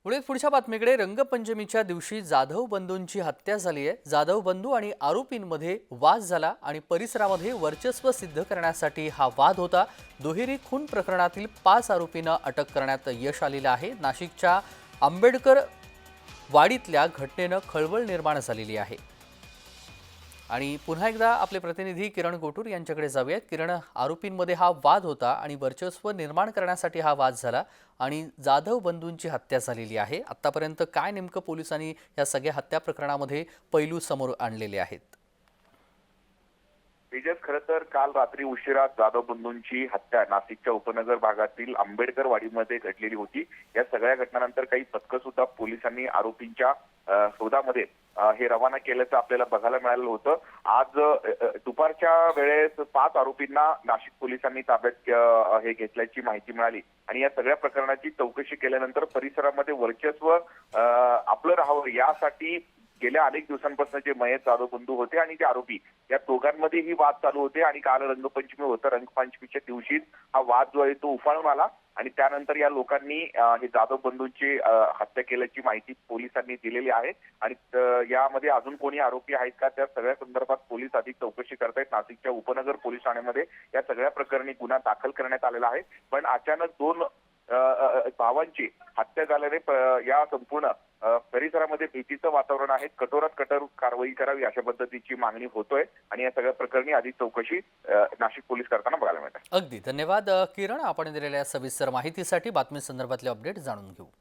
पुढच्या बातमीकडे रंगपंचमीच्या दिवशी जाधव बंधूंची हत्या झाली आहे। जाधव बंधू आणि आरोपींमध्ये वाद झाला आणि परिसरामध्ये वर्चस्व सिद्ध करण्यासाठी हा वाद होता। दुहेरी खून प्रकरणातील 5 आरोपींना अटक करण्यात यश आलेलं आहे। नाशिकच्या आंबेडकर वाडीतल्या घटनेनं खळबळ निर्माण झालेली आहे। आणि पुन्हा एकदा आपले प्रतिनिधी किरण गोटूर यांच्याकडे जाऊयात। किरण, आरोपींमध्ये हा वाद होता आणि वर्चस्व निर्माण करण्यासाठी हा वाद झाला आणि जाधव बंधूंची हत्या झालेली आहे। आतापर्यंत काय नेमकं पोलिसांनी या सगळ्या हत्या प्रकरणामध्ये पैलू समोर आणलेले आहेत? तेजस, खरं तर काल रात्री उशिरा जाधव बंधूंची हत्या नाशिकच्या उपनगर भागातील आंबेडकर वाडीमध्ये घडलेली होती। या सगळ्या घटनांनंतर काही पथकं सुद्धा पोलिसांनी आरोपींच्या शोधामध्ये हे रवाना केल्याचं आपल्याला बघायला मिळालं होतं। आज दुपारच्या वेळेस 5 आरोपींना नाशिक पोलिसांनी ताब्यात हे घेतल्याची माहिती मिळाली आणि या सगळ्या प्रकरणाची चौकशी केल्यानंतर परिसरामध्ये वर्चस्व आपलं राहावं यासाठी गेल्या अनेक दिवसांपासून जे मयत जाधव बंधू होते आणि ते आरोपी या दोघांमध्येही वाद चालू होते आणि काल रंगपंचमी होतं। रंगपंचमीच्या दिवशीच हा वाद जो आहे तो उफाळून आला आणि त्यानंतर या लोकांनी हे जाधव बंधूंची हत्या केल्याची माहिती पोलिसांनी दिलेली आहे आणि यामध्ये अजून कोणी आरोपी आहेत का त्या सगळ्या संदर्भात पोलीस अधिक चौकशी करतायत। नाशिकच्या उपनगर पोलीस ठाण्यामध्ये या सगळ्या प्रकरणी गुन्हा दाखल करण्यात आलेला आहे। पण अचानक 2 भावांची हत्या झाल्याने या संपूर्ण परिसरामध्ये भीतीचं वातावरण आहे। कठोरात कठोर कारवाई करावी अशा पद्धतीची मागणी होतोय आणि या सगळ्या प्रकरणी अधिक चौकशी नाशिक पोलीस करताना बघायला मिळते। अगदी धन्यवाद किरण, आपण दिलेल्या सविस्तर माहितीसाठी। बातमी संदर्भातले अपडेट जाणून घेऊ।